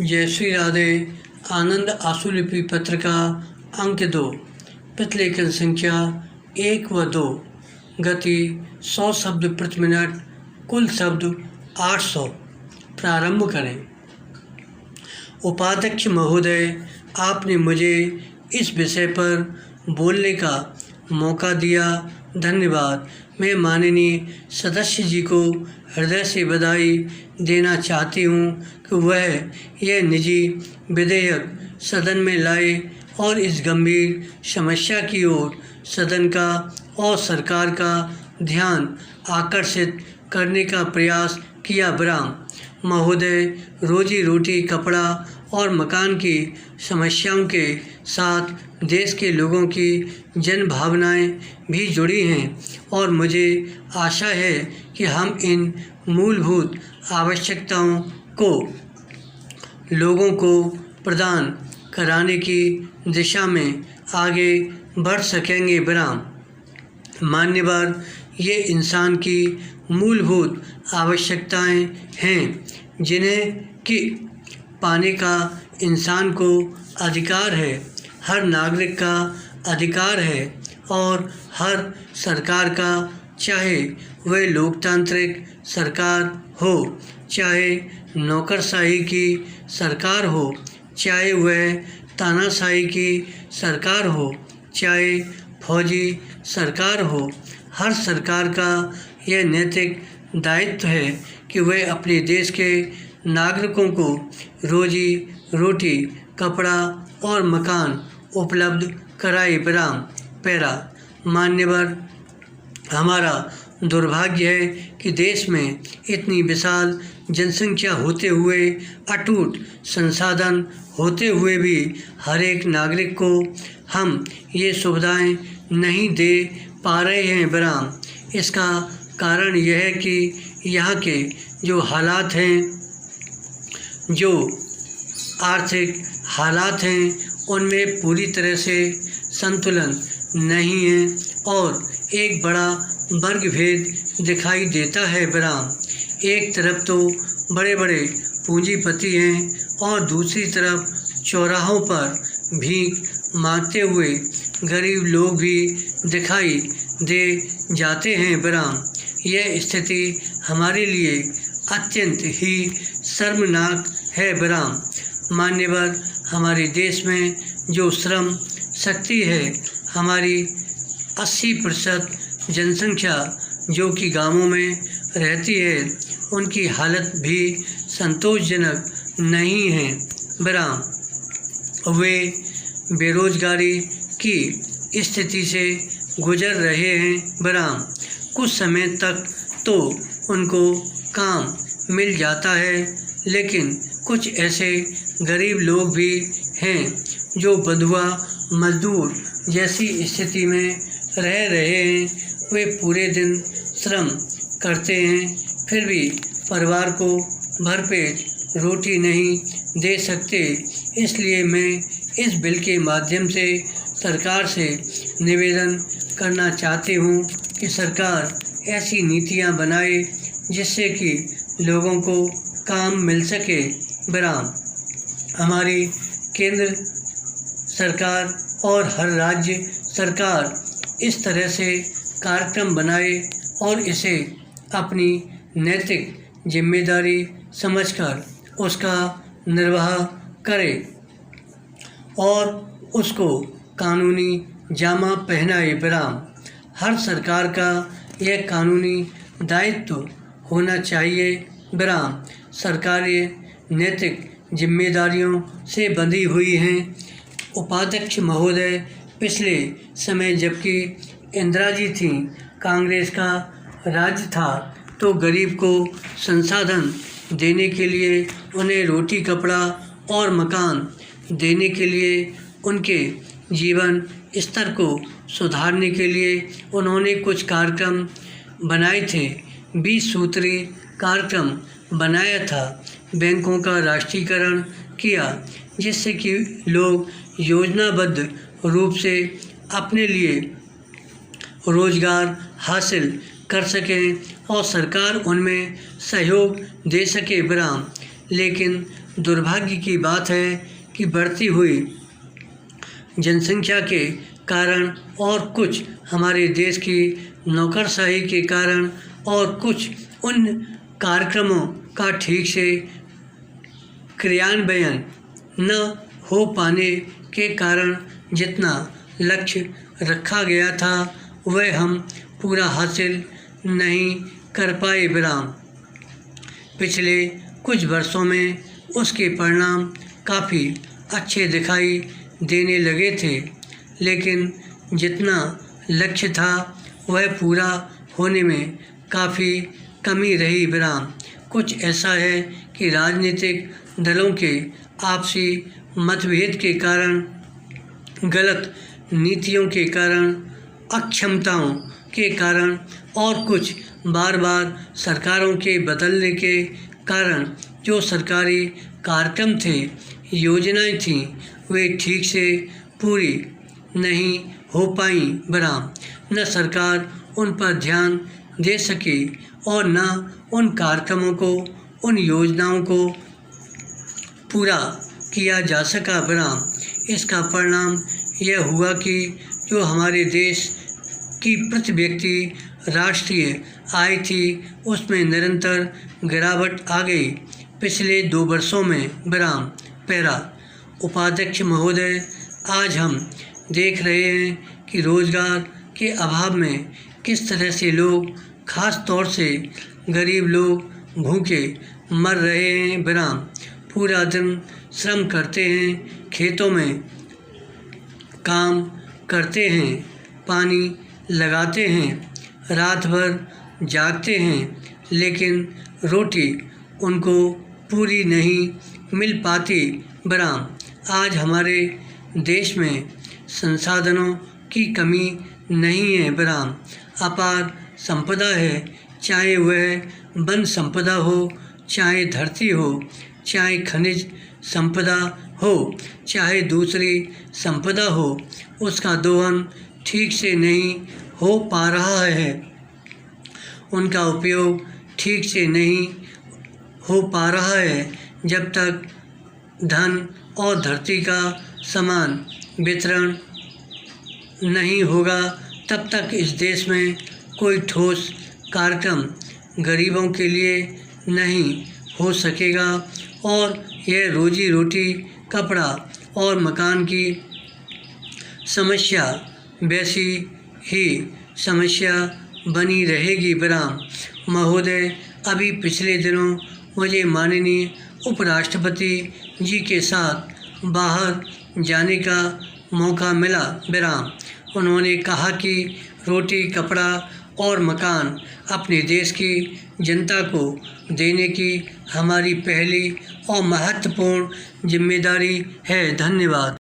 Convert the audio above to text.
जय श्री राधे। आनंद आशुलिपि पत्रिका अंक 2 प्रतिलेखन संख्या 1 व 2 गति 100 शब्द प्रति मिनट, कुल शब्द 800। प्रारंभ करें। उपाध्यक्ष महोदय, आपने मुझे इस विषय पर बोलने का मौका दिया, धन्यवाद। मैं माननीय सदस्य जी को हृदय से बधाई देना चाहती हूँ कि वह यह निजी विधेयक सदन में लाए और इस गंभीर समस्या की ओर सदन का और सरकार का ध्यान आकर्षित करने का प्रयास किया। विराम। महोदय, रोजी रोटी, कपड़ा और मकान की समस्याओं के साथ देश के लोगों की जन भावनाएं भी जुड़ी हैं और मुझे आशा है कि हम इन मूलभूत आवश्यकताओं को लोगों को प्रदान कराने की दिशा में आगे बढ़ सकेंगे। विराम। मान्यवर, ये इंसान की मूलभूत आवश्यकताएं हैं जिन्हें कि पाने का इंसान को अधिकार है, हर नागरिक का अधिकार है और हर सरकार का, चाहे वह लोकतांत्रिक सरकार हो, चाहे नौकरशाही की सरकार हो, चाहे वह तानाशाही की सरकार हो, चाहे फौजी सरकार हो, हर सरकार का यह नैतिक दायित्व है कि वह अपने देश के नागरिकों को रोजी रोटी, कपड़ा और मकान उपलब्ध कराए। विराम। पैरा। मान्यवर, हमारा दुर्भाग्य है कि देश में इतनी विशाल जनसंख्या होते हुए, अटूट संसाधन होते हुए भी हर एक नागरिक को हम ये सुविधाएं नहीं दे पा रहे हैं। विराम। इसका कारण यह है कि यहाँ के जो हालात हैं, जो आर्थिक हालात हैं, उनमें पूरी तरह से संतुलन नहीं है और एक बड़ा वर्ग भेद दिखाई देता है। विराम। एक तरफ तो बड़े बड़े पूंजीपति हैं और दूसरी तरफ चौराहों पर भीख मांगते हुए गरीब लोग भी दिखाई दे जाते हैं। विराम। यह स्थिति हमारे लिए अत्यंत ही शर्मनाक है। विराम। मान्यवर, हमारे देश में जो श्रम शक्ति है, हमारी 80% जनसंख्या जो कि गांवों में रहती है, उनकी हालत भी संतोषजनक नहीं है। विराम। वे बेरोजगारी की स्थिति से गुजर रहे हैं। विराम। कुछ समय तक तो उनको काम मिल जाता है, लेकिन कुछ ऐसे गरीब लोग भी हैं जो बंधुआ मजदूर जैसी स्थिति में रह रहे हैं। वे पूरे दिन श्रम करते हैं, फिर भी परिवार को भरपेट रोटी नहीं दे सकते। इसलिए मैं इस बिल के माध्यम से सरकार से निवेदन करना चाहती हूँ कि सरकार ऐसी नीतियाँ बनाए जिससे कि लोगों को काम मिल सके। विराम। हमारी केंद्र सरकार और हर राज्य सरकार इस तरह से कार्यक्रम बनाए और इसे अपनी नैतिक जिम्मेदारी समझकर उसका निर्वाह करे और उसको कानूनी जामा पहनाए। विराम। हर सरकार का यह कानूनी दायित्व होना चाहिए। विराम। सरकारें नैतिक जिम्मेदारियों से बंधी हुई हैं। उपाध्यक्ष महोदय, पिछले समय जबकि इंदिरा जी थी, कांग्रेस का राज था, तो गरीब को संसाधन देने के लिए, उन्हें रोटी, कपड़ा और मकान देने के लिए, उनके जीवन स्तर को सुधारने के लिए उन्होंने कुछ कार्यक्रम बनाए थे। 20 सूत्री कार्यक्रम बनाया था। बैंकों का राष्ट्रीयकरण किया जिससे कि लोग योजनाबद्ध रूप से अपने लिए रोजगार हासिल कर सकें और सरकार उनमें सहयोग दे सके। विराम। लेकिन दुर्भाग्य की बात है कि बढ़ती हुई जनसंख्या के कारण और कुछ हमारे देश की नौकरशाही के कारण और कुछ उन कार्यक्रमों का ठीक से क्रियान्वयन न हो पाने के कारण जितना लक्ष्य रखा गया था वह हम पूरा हासिल नहीं कर पाए। विराम। पिछले कुछ वर्षों में उसके परिणाम काफ़ी अच्छे दिखाई देने लगे थे, लेकिन जितना लक्ष्य था वह पूरा होने में काफ़ी कमी रही। विराम। कुछ ऐसा है कि राजनीतिक दलों के आपसी मतभेद के कारण, गलत नीतियों के कारण, अक्षमताओं के कारण और कुछ बार बार सरकारों के बदलने के कारण जो सरकारी कार्यक्रम थे, योजनाएं थीं, वे ठीक से पूरी नहीं हो पाईं। विराम। न सरकार उन पर ध्यान दे सकी और न उन कार्यक्रमों को, उन योजनाओं को पूरा किया जा सका। विराम। इसका परिणाम यह हुआ कि जो हमारे देश की प्रति व्यक्ति राष्ट्रीय आय थी उसमें निरंतर गिरावट आ गई पिछले 2 वर्षों में। विराम। पैरा। उपाध्यक्ष महोदय, आज हम देख रहे हैं कि रोजगार के अभाव में किस तरह से लोग, खास तौर से गरीब लोग, भूखे मर रहे हैं। विराम। पूरा दिन श्रम करते हैं, खेतों में काम करते हैं, पानी लगाते हैं, रात भर जागते हैं, लेकिन रोटी उनको पूरी नहीं मिल पाती। विराम। आज हमारे देश में संसाधनों की कमी नहीं है। विराम। अपार संपदा है, चाहे वह वन संपदा हो, चाहे धरती हो, चाहे खनिज संपदा हो, चाहे दूसरी संपदा हो, उसका दोहन ठीक से नहीं हो पा रहा है, उनका उपयोग ठीक से नहीं हो पा रहा है। जब तक धन और धरती का समान वितरण नहीं होगा तब तक इस देश में कोई ठोस कार्यक्रम गरीबों के लिए नहीं हो सकेगा और यह रोजी रोटी, कपड़ा और मकान की समस्या वैसी ही समस्या बनी रहेगी। विराम। महोदय, अभी पिछले दिनों मुझे माननीय उपराष्ट्रपति जी के साथ बाहर जाने का मौका मिला। विराम। उन्होंने कहा कि रोटी, कपड़ा और मकान अपने देश की जनता को देने की हमारी पहली और महत्वपूर्ण जिम्मेदारी है। धन्यवाद।